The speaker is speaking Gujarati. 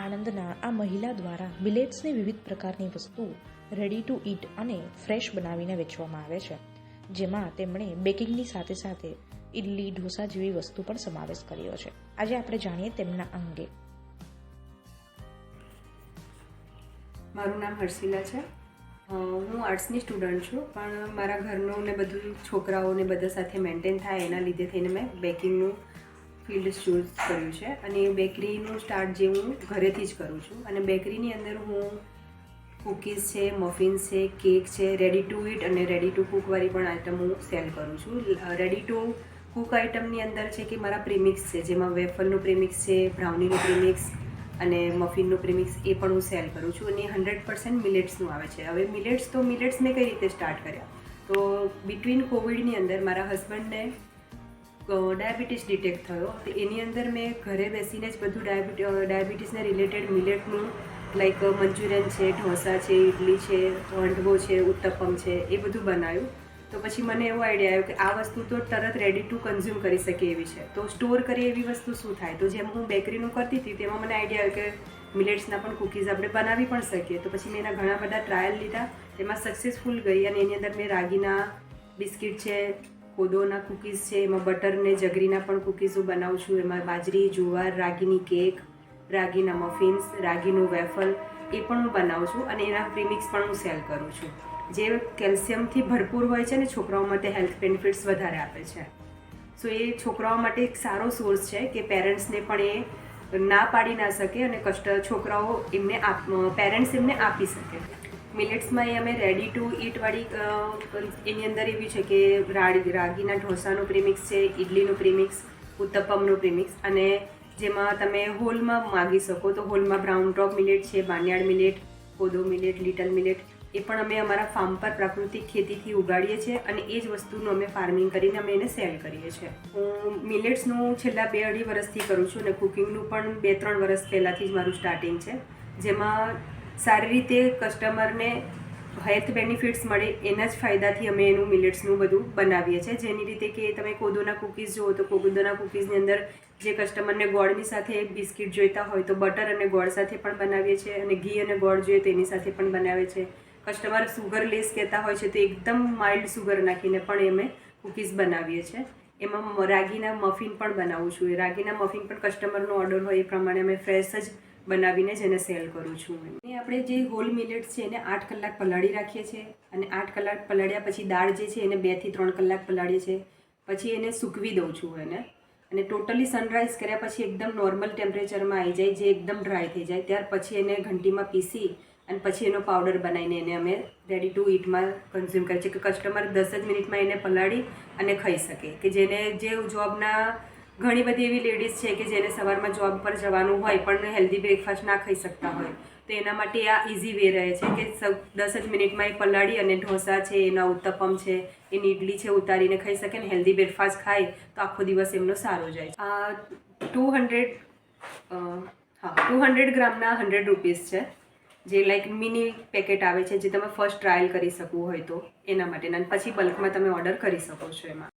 આણંદના આ મહિલા દ્વારા મિલેટ્સની વિવિધ પ્રકારની વસ્તુઓ રેડી ટુ ઈટ અને ફ્રેશ બનાવીને વેચવામાં આવે છે, જેમાં તેમણે બેકિંગની સાથે સાથે ઇડલી, ઢોસા જેવી વસ્તુ પણ સમાવેશ કર્યો છે. આજે આપણે જાણીએ તેમના અંગે. મારું નામ હર્ષિલા છે. હું આર્ટ્સની સ્ટુડન્ટ છું, પણ મારા ઘરનું ને બધું છોકરાઓને બધા સાથે મેન્ટેન થાય એના લીધે થઈને મેં બેકિંગનું ફિલ્ડ ચૂઝ કર્યું છે. અને બેકરીનું સ્ટાર્ટ જે હું ઘરેથી જ કરું છું. અને બેકરીની અંદર હું કૂકીઝ છે, મફિન્સ છે, કેક છે, રેડી ટુ ઈટ અને રેડી ટુ કૂકવાળી પણ આઇટમ હું સેલ કરું છું. રેડી ટુ કૂક આઇટમની અંદર છે કે મારા પ્રીમિક્સ છે, જેમાં વેફરનું પ્રીમિક્સ છે, બ્રાઉનીનું પ્રીમિક્સ અને મફિનનું પ્રીમિક્સ, એ પણ હું સેલ કરું છું. અને 100% મિલેટ્સનું આવે છે. હવે મિલેટ્સ મેં કઈ રીતે સ્ટાર્ટ કર્યા, તો બિટવીન કોવિડની અંદર મારા હસબન્ડને ડાયાબિટીસ ડિટેક્ટ થયો. તો એની અંદર મેં ઘરે બેસીને જ બધું ડાયાબિટીસને રિલેટેડ મિલેટનું લાઈક મંચુરિયન છે, ઢોસા છે, ઇડલી છે, હાંડવો છે, ઉત્તપમ છે, એ બધું બનાવ્યું. તો પછી મને એવો આઈડિયા આવ્યો કે આ વસ્તુ તો તરત રેડી ટુ કન્ઝ્યુમ કરી શકે એવી છે, તો સ્ટોર કરીએ એવી વસ્તુ શું થાય. તો જેમ હું બેકરીનું કરતી હતી તેમાં મને આઈડિયા આવ્યો કે મિલેટ્સના પણ કૂકીઝ આપણે બનાવી પણ શકીએ. તો પછી મેં એના ઘણા બધા ટ્રાયલ લીધા, તેમાં સક્સેસફુલ ગઈ. અને એની અંદર મેં રાગીના બિસ્કિટ છે, કોદોના કૂકીઝ છે, એમાં બટર ને જગરીના પણ કૂકીઝો બનાવું છું. એમાં બાજરી, જુવાર, રાગીની કેક, રાગીના મફિન્સ, રાગીનું વેફલ, એ પણ હું બનાવું છું. અને એના પ્રીમિક્સ પણ હું સેલ કરું છું, જે કેલ્શિયમથી ભરપૂર હોય છે ને છોકરાઓ માટે હેલ્થ બેનિફિટ્સ વધારે આપે છે. સો એ છોકરાઓ માટે એક સારો સોર્સ છે કે પેરેન્ટ્સને પણ એ ના પાડી ના શકે અને છોકરાઓ એમને પેરેન્ટ્સ એમને આપી શકે. મિલેટ્સમાં એ અમે રેડી ટુ ઈટવાળી એની અંદર એવી છે કે રાગીના ઢોસાનું પ્રીમિક્સ છે, ઇડલીનું પ્રીમિક્સ, ઉત્તપમનું પ્રીમિક્સ, અને જેમાં તમે હોલમાં માગી શકો તો હોલમાં બ્રાઉન ટોપ મિલેટ છે, બાનિયાડ મિલેટ, કોદો મિલેટ, લિટલ મિલેટ, એ પણ અમે અમારા ફાર્મ પર પ્રાકૃતિક ખેતીથી ઉગાડીએ છીએ અને એ જ વસ્તુનું અમે ફાર્મિંગ કરીને અમે એને સેલ કરીએ છીએ. હું મિલેટ્સનું છેલ્લા 2-2.5 વર્ષથી કરું છું અને કુકિંગનું પણ 2-3 વર્ષ પહેલાંથી જ મારું સ્ટાર્ટિંગ છે, જેમાં સારી રીતે કસ્ટમરને હેલ્થ બેનિફિટ્સ મળે એના જ ફાયદાથી અમે એનું મિલેટ્સનું બધું બનાવીએ છીએ. જેની રીતે કે તમે કોદોના કૂકીઝ જુઓ તો કોદોના કૂકીઝની અંદર જે કસ્ટમરને ગોળની સાથે બિસ્કિટ જોઈતા હોય તો બટર અને ગોળ સાથે પણ બનાવીએ છીએ, અને ઘી અને ગોળ જોઈએ તો એની સાથે પણ બનાવે છે. કસ્ટમર સુગર લેસ કહેતા હોય છે તો એકદમ માઇલ્ડ સુગર નાખીને પણ અમે કૂકીઝ બનાવીએ છીએ. એમાં રાગીના મફિન પણ બનાવું છું. એ રાગીના મફિન પણ કસ્ટમરનો ઓર્ડર હોય એ પ્રમાણે અમે ફ્રેશ જ બનાવીને જ એને સેલ કરું છું. અને આપણે જે હોલ મિલેટ્સ છે એને 8 કલાક પલાળી રાખીએ છીએ, અને 8 કલાક પલાળ્યા પછી દાળ જે છે એને 2 થી 3 કલાક પલાળીએ છીએ. પછી એને સૂકવી દઉં છું એને, અને ટોટલી સનરાઈઝ કર્યા પછી એકદમ નોર્મલ ટેમ્પરેચરમાં આવી જાય, જે એકદમ ડ્રાય થઈ જાય, ત્યાર પછી એને ઘંટીમાં પીસી અને પછી એનો પાવડર બનાવીને એને અમે રેડી ટુ ઈટમાં કન્ઝ્યુમ કરીએ છીએ કે કસ્ટમર 10 જ મિનિટમાં એને પલાળી અને ખાઈ શકે. કે જે જોબના ઘણી બધી એવી લેડીઝ છે કે જેને સવારમાં જોબ પર જવાનું હોય પણ હેલ્ધી બ્રેકફાસ્ટ ના ખાઈ શકતા હોય, તો એના માટે આ ઇઝી વે રહે છે કે 10 જ મિનિટમાં એ પલાળી અને ઢોસા છે, એના ઉત્તપમ છે, એની ઇડલી છે ઉતારીને ખાઈ શકે ને હેલ્ધી બ્રેકફાસ્ટ ખાય તો આખો દિવસ એમનો સારો જાય. આ 200 ગ્રામના 100 રૂપીસ છે, જે લાઈક મિની પેકેટ આવે છે, જે તમે ફર્સ્ટ ટ્રાયલ કરી શકવું હોય તો એના માટે. અને પછી બલ્કમાં તમે ઓર્ડર કરી શકો છો એમાં.